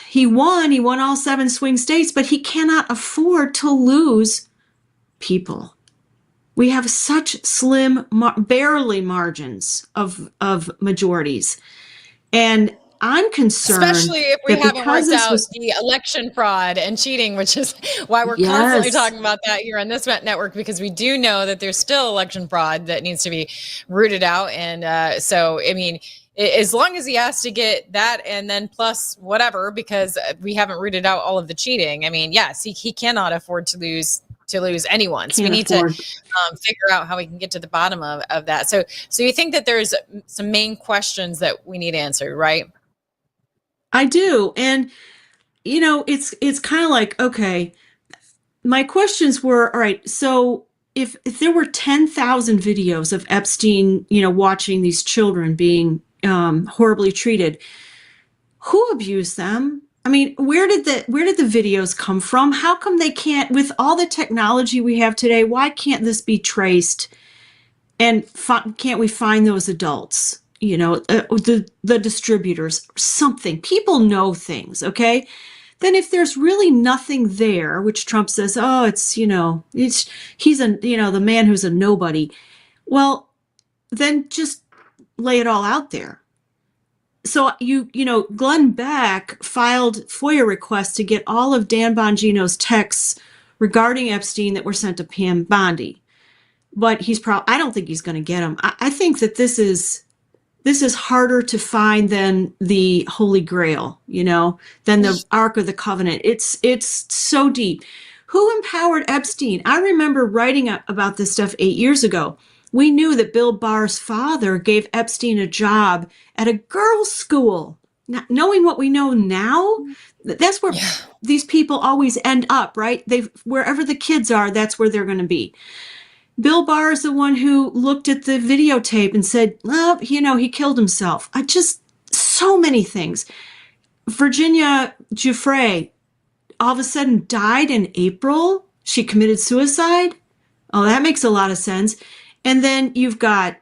he won all 7 swing states, but he cannot afford to lose people. We have such slim, barely margins of majorities. And I'm concerned, especially if we haven't worked out the election fraud and cheating, which is why we're constantly talking about that here on this network, because we do know that there's still election fraud that needs to be rooted out. And so, I mean, as long as he has to get that and then plus whatever, because we haven't rooted out all of the cheating. I mean, yes, he cannot afford to lose anyone. So we need to figure out how we can get to the bottom of that. So you think that there's some main questions that we need answered, right? I do. And, you know, it's kind of like, okay, my questions were, all right, so if there were 10,000 videos of Epstein, you know, watching these children being horribly treated, who abused them? I mean, where did the videos come from? How come they can't, with all the technology we have today, why can't this be traced? And can't we find those adults? You know, the distributors, something. People know things, okay? Then if there's really nothing there, which Trump says, oh, it's, you know, he's a, you know, the man who's a nobody. Well, then just lay it all out there. So you know, Glenn Beck filed FOIA requests to get all of Dan Bongino's texts regarding Epstein that were sent to Pam Bondi. But I don't think he's going to get them. I think that this is harder to find than the Holy Grail, you know, than the Ark of the Covenant. It's so deep. Who empowered Epstein? I remember writing about this stuff 8 years ago. We knew that Bill Barr's father gave Epstein a job at a girls' school. Not knowing what we know now, that's where these people always end up, right? Wherever the kids are, that's where they're going to be. Bill Barr is the one who looked at the videotape and said, well, you know, he killed himself. So many things. Virginia Giuffre all of a sudden died in April. She committed suicide. Oh, that makes a lot of sense. And then you've got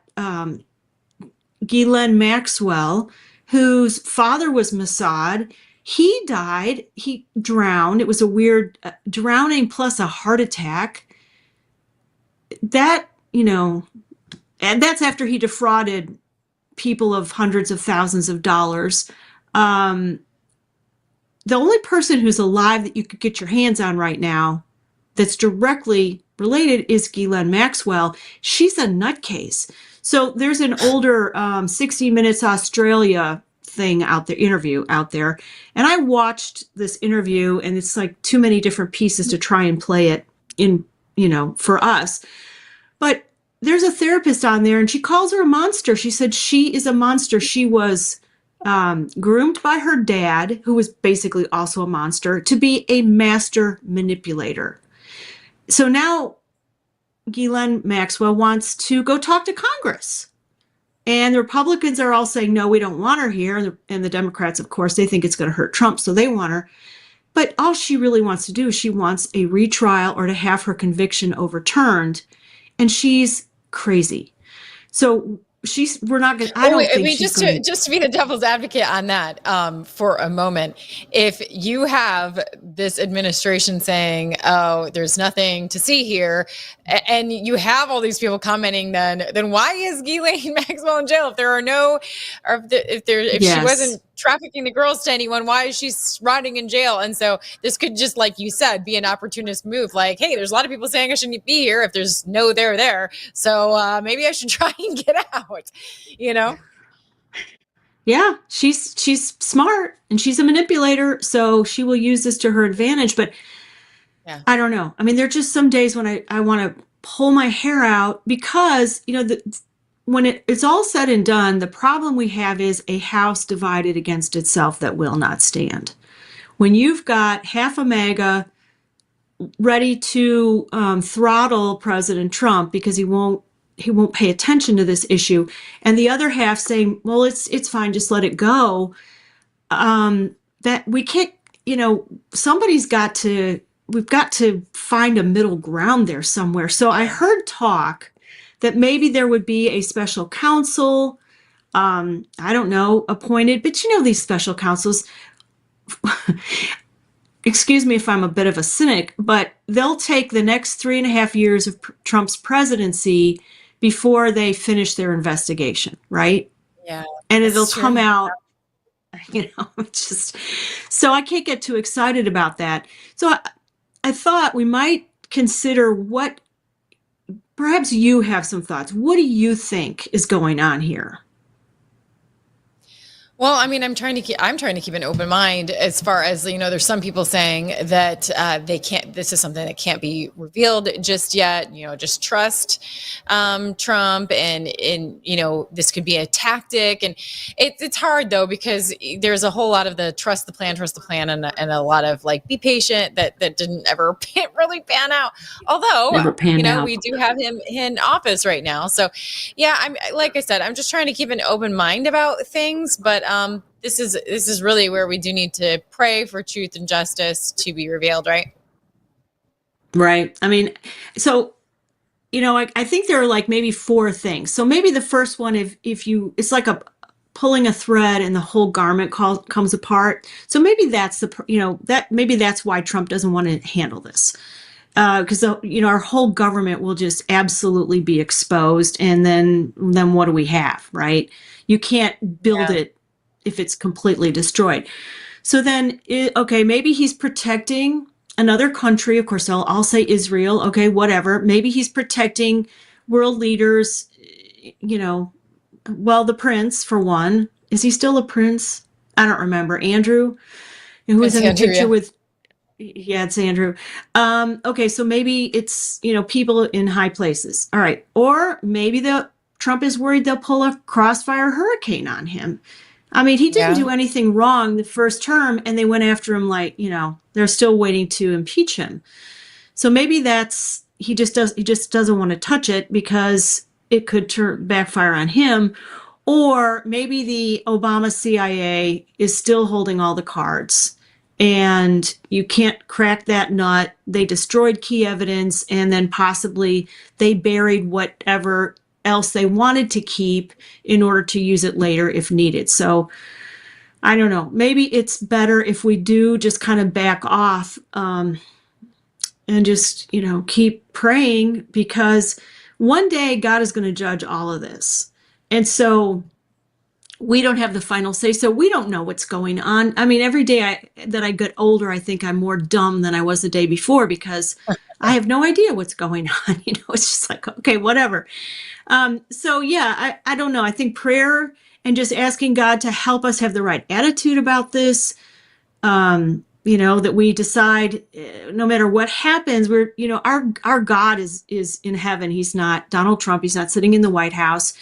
Ghislaine Maxwell, whose father was Mossad. He died. He drowned. It was a weird drowning plus a heart attack. That, and that's after he defrauded people of hundreds of thousands of dollars. The only person who's alive that you could get your hands on right now that's directly related is Ghislaine Maxwell. She's a nutcase. So there's an older 60 Minutes Australia interview out there. And I watched this interview, and it's like too many different pieces to try and play it in, for us. But there's a therapist on there, and she calls her a monster. She said she is a monster. She was groomed by her dad, who was basically also a monster, to be a master manipulator. So now Ghislaine Maxwell wants to go talk to Congress. And the Republicans are all saying, no, we don't want her here. And the Democrats, of course, they think it's going to hurt Trump, so they want her. But all she really wants to do is she wants a retrial or to have her conviction overturned. And she's crazy. So we're not going to, I don't think she's going to. Just to be the devil's advocate on that for a moment, if you have this administration saying, oh, there's nothing to see here, and you have all these people commenting, then why is Ghislaine Maxwell in jail? If there are no, or if Yes. she wasn't trafficking the girls to anyone, why is she rotting in jail? And so this could just, like you said, be an opportunist move. Like, hey, there's a lot of people saying I shouldn't be here if there's no there. So maybe I should try and get out, Yeah, she's smart and she's a manipulator, so she will use this to her advantage. But yeah. I don't know. I mean, there are just some days when I want to pull my hair out because, when it's all said and done, the problem we have is a house divided against itself that will not stand. When you've got half a MAGA ready to throttle President Trump because he won't pay attention to this issue, and the other half saying, well, it's fine, just let it go, that we can't, we've got to find a middle ground there somewhere. So I heard talk that maybe there would be a special counsel, I don't know, appointed, but these special counsels, excuse me if I'm a bit of a cynic, but they'll take the next 3.5 years of Trump's presidency before they finish their investigation, right? Yeah. And it'll come out, so I can't get too excited about that. So I thought we might consider perhaps you have some thoughts. What do you think is going on here? Well, I mean, I'm trying to keep an open mind as far as, there's some people saying that this is something that can't be revealed just yet, just trust Trump and this could be a tactic. And it's hard though, because there's a whole lot of the trust the plan and a lot of like, be patient that didn't ever really pan out. Although, we do have him in office right now. So yeah, like I said, I'm just trying to keep an open mind about things, but this is really where we do need to pray for truth and justice to be revealed, right? Right. I mean, so, I think there are like maybe 4 things. So maybe the first one, it's like pulling a thread and the whole garment comes apart. So maybe that's maybe that's why Trump doesn't want to handle this. Because our whole government will just absolutely be exposed, and then what do we have, right? You can't build it if it's completely destroyed. So then, maybe he's protecting another country. Of course, I'll say Israel. Okay, whatever. Maybe he's protecting world leaders. The prince for one. Is he still a prince? I don't remember. Andrew, who was in the picture with. Yeah, it's Andrew. Okay, so maybe it's, people in high places. All right. Or maybe Trump is worried they'll pull a crossfire hurricane on him. I mean, he didn't do anything wrong the first term, and they went after him like, they're still waiting to impeach him. So maybe he just doesn't want to touch it because it could backfire on him. Or maybe the Obama CIA is still holding all the cards. And you can't crack that nut. They destroyed key evidence, and then possibly they buried whatever else they wanted to keep in order to use it later if needed. So I don't know. Maybe it's better if we do just kind of back off and just, keep praying, because one day God is going to judge all of this. And so we don't have the final say. So we don't know what's going on. I mean, every day that I get older, I think I'm more dumb than I was the day before, because I have no idea what's going on. It's just like, okay, whatever. So yeah, I don't know. I think prayer and just asking God to help us have the right attitude about this, that we decide no matter what happens, our God is in heaven. He's not Donald Trump. He's not sitting in the White House.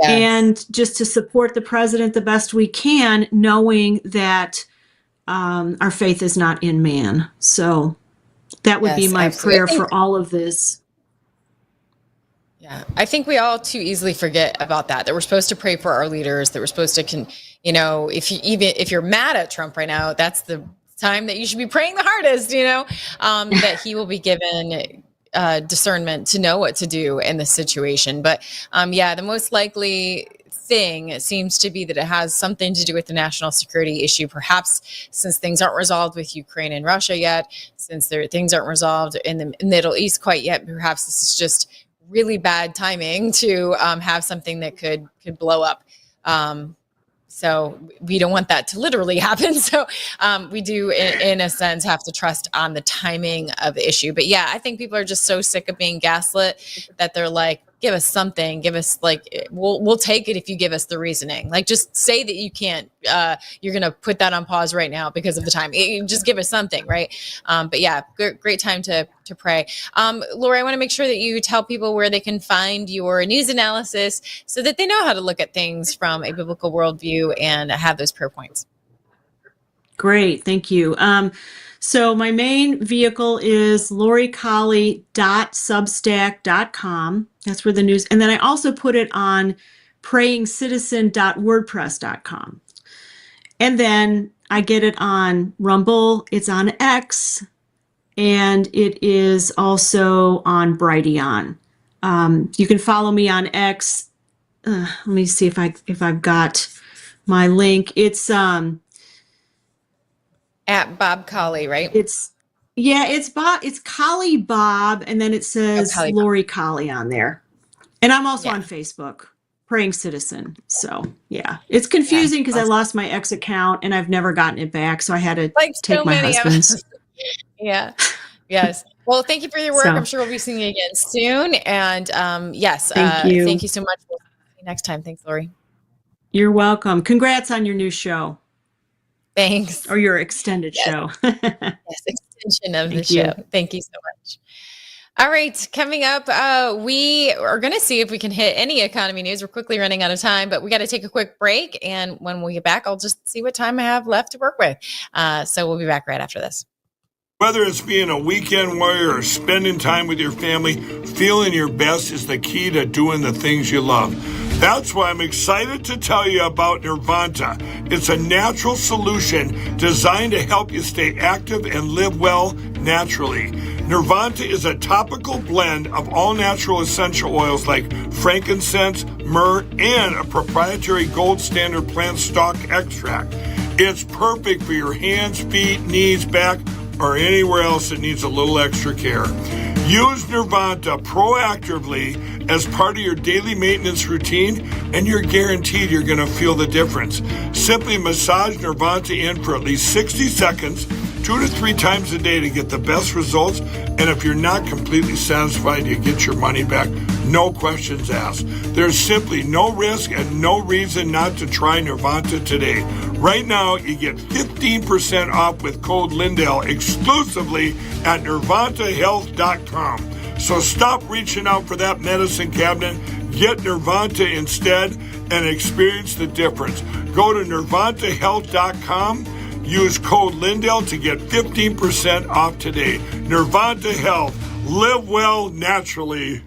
Yes. And just to support the president the best we can, knowing that our faith is not in man. So that would be my prayer for all of this. Yeah, I think we all too easily forget about that we're supposed to pray for our leaders, that we're supposed to, if you're mad at Trump right now, that's the time that you should be praying the hardest, that he will be given discernment to know what to do in this situation. But the most likely thing seems to be that it has something to do with the national security issue, perhaps since things aren't resolved with Ukraine and Russia yet, since things aren't resolved in the Middle East quite yet. Perhaps this is just really bad timing to have something that could blow up. So we don't want that to literally happen. So we do, in a sense, have to trust on the timing of the issue. But yeah, I think people are just so sick of being gaslit that they're like, give us something, give us we'll take it if you give us the reasoning. Like, just say that you can't, you're going to put that on pause right now because of the time. Just give us something, right? But yeah, great time to pray. Lori, I want to make sure that you tell people where they can find your news analysis so that they know how to look at things from a biblical worldview and have those prayer points. Great. Thank you. So my main vehicle is loricolley.substack.com. That's where the news, and then I also put it on prayingcitizen.wordpress.com. And then I get it on Rumble, it's on X, and it is also on Brighteon. You can follow me on X. Let me see if I've got my link. It's at Bob Colley, right? It's Bob. It's Colley Bob, and then it says Lori Colley on there. And I'm also on Facebook, Praying Citizen. So yeah, it's confusing because I lost my X account and I've never gotten it back, so I had to take my husband's. Yeah. Yes. Well, thank you for your work. I'm sure we'll be seeing you again soon. And yes, thank you. Thank you so much. We'll see you next time. Thanks, Lori. You're welcome. Congrats on your new show. Thanks. Or your extended show. Yes, extension of the show. Thank you so much. All right, coming up, we are going to see if we can hit any economy news. We're quickly running out of time, but we got to take a quick break. And when we get back, I'll just see what time I have left to work with. So we'll be back right after this. Whether it's being a weekend warrior or spending time with your family, feeling your best is the key to doing the things you love. That's why I'm excited to tell you about Nirvanta. It's a natural solution designed to help you stay active and live well naturally. Nirvanta is a topical blend of all natural essential oils like frankincense, myrrh, and a proprietary gold standard plant stock extract. It's perfect for your hands, feet, knees, back, or anywhere else that needs a little extra care. Use Nirvanta proactively as part of your daily maintenance routine, and you're guaranteed you're going to feel the difference. Simply massage Nirvanta in for at least 60 seconds, 2 to 3 times a day to get the best results. And if you're not completely satisfied, you get your money back. No questions asked. There's simply no risk and no reason not to try Nirvanta today. Right now, you get 15% off with code Lindell exclusively at nirvantahealth.com. So stop reaching out for that medicine cabinet. Get Nirvanta instead and experience the difference. Go to nirvantahealth.com. Use code Lindell to get 15% off today. Nirvanta Health. Live well naturally.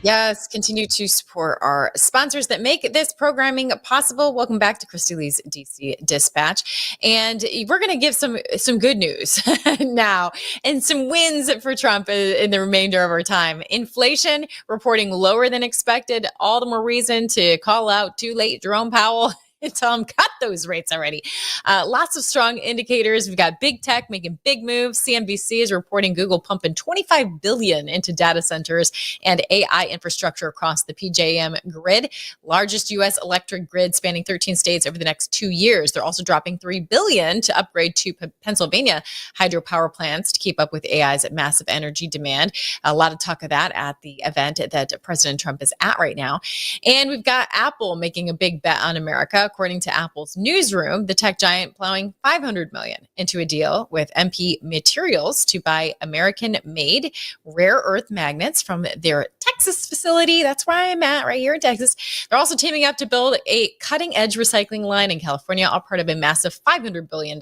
Yes, continue to support our sponsors that make this programming possible. Welcome back to Christy Lee's DC Dispatch. And we're going to give some good news now and some wins for Trump in the remainder of our time. Inflation reporting lower than expected. All the more reason to call out too late Jerome Powell and tell them cut those rates already. Lots of strong indicators. We've got big tech making big moves. CNBC is reporting Google pumping $25 billion into data centers and AI infrastructure across the PJM grid, largest U.S. electric grid spanning 13 states over the next 2 years. They're also dropping $3 billion to upgrade two Pennsylvania hydropower plants to keep up with AI's massive energy demand. A lot of talk of that at the event that President Trump is at right now. And we've got Apple making a big bet on America. According to Apple's newsroom, the tech giant plowing $500 million into a deal with MP Materials to buy American-made rare earth magnets from their Texas facility. That's where I'm at, right here in Texas. They're also teaming up to build a cutting-edge recycling line in California, all part of a massive $500 billion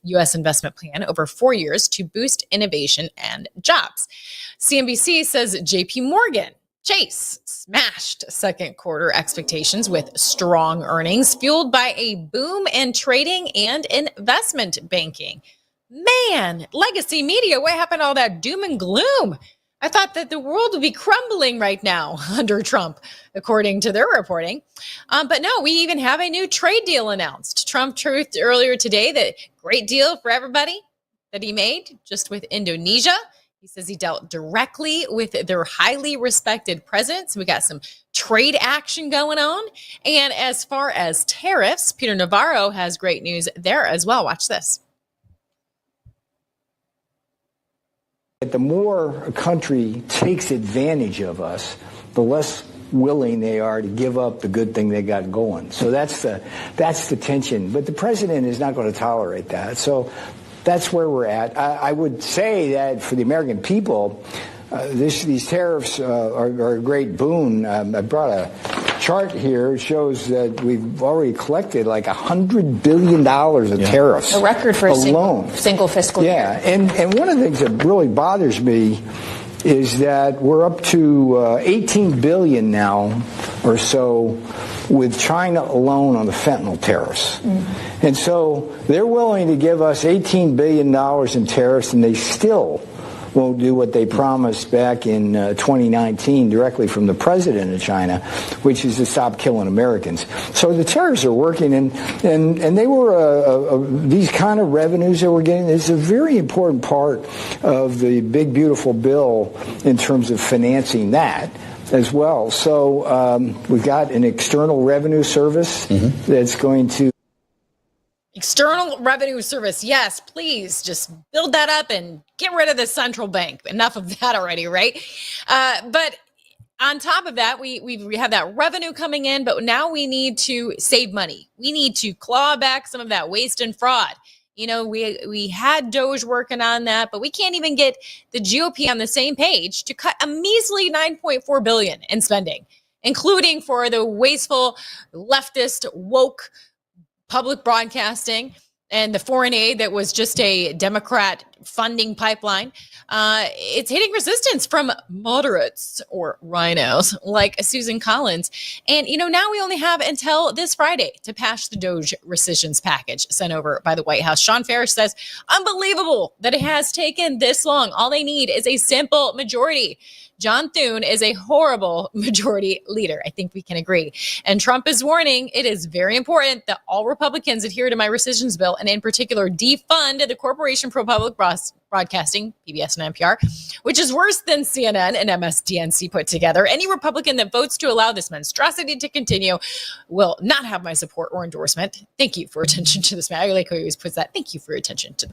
U.S. investment plan over 4 years to boost innovation and jobs. CNBC says J.P. Morgan Chase smashed second quarter expectations with strong earnings fueled by a boom in trading and investment banking. Man, legacy media, what happened to all that doom and gloom? I thought that the world would be crumbling right now under Trump, according to their reporting. But no, we even have a new trade deal announced. Trump truthed earlier today that great deal for everybody that he made just with Indonesia. He says he dealt directly with their highly respected president. So we got some trade action going on. And as far as tariffs, Peter Navarro has great news there as well. Watch this. The more a country takes advantage of us, the less willing they are to give up the good thing they got going. So that's the tension. But the president is not going to tolerate that. So that's where we're at. I would say that for the American people, these tariffs are a great boon. I brought a chart here. It shows that we've already collected like $100 billion of tariffs. A record for alone. a single fiscal year. Yeah, and one of the things that really bothers me is that we're up to 18 billion now or so with China alone on the fentanyl tariffs. And so they're willing to give us $18 billion in tariffs, and they still won't do what they promised back in 2019 directly from the president of China, which is to stop killing Americans. So the tariffs are working, and they were these kind of revenues that we're getting is a very important part of the big, beautiful bill in terms of financing that as well. So we've got an external revenue service that's going to External Revenue Service. Yes, please just build that up and get rid of the central bank. Enough of that already, right? But on top of that, we have that revenue coming in, but now we need to save money. We need to claw back some of that waste and fraud. You know, we had Doge working on that, but we can't even get the GOP on the same page to cut a measly $9.4 billion in spending, including for the wasteful leftist woke public broadcasting and the foreign aid that was just a Democrat funding pipeline. It's hitting resistance from moderates or rhinos like Susan Collins. And, you know, now we only have until this Friday to pass the Doge rescissions package sent over by the White House. Sean Ferris says, unbelievable that it has taken this long. All they need is a simple majority. John Thune is a horrible majority leader. I think we can agree. And Trump is warning it is very important that all Republicans adhere to my rescissions bill, and in particular defund the Corporation for Public Broadcasting, PBS and NPR, which is worse than CNN and MSDNC put together. Any Republican that votes to allow this monstrosity to continue will not have my support or endorsement. Thank you for attention to this matter. I like how he always puts that. Thank you for your attention to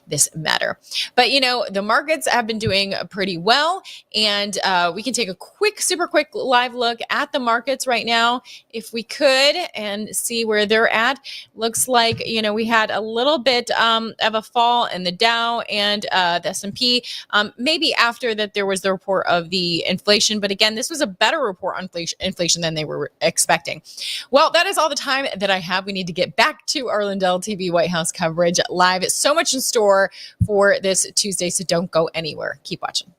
this matter. But, you know, the markets have been doing pretty well, and we can take a super quick live look at the markets right now, if we could, and see where they're at. Looks like, you know, we had a little bit of a fall in the Dow and the S&P, maybe after that there was the report of the inflation. But again, this was a better report on inflation than they were expecting. Well, that is all the time that I have. We need to get back to our Lindell TV White House coverage live. So much in store for this Tuesday, so don't go anywhere. Keep watching.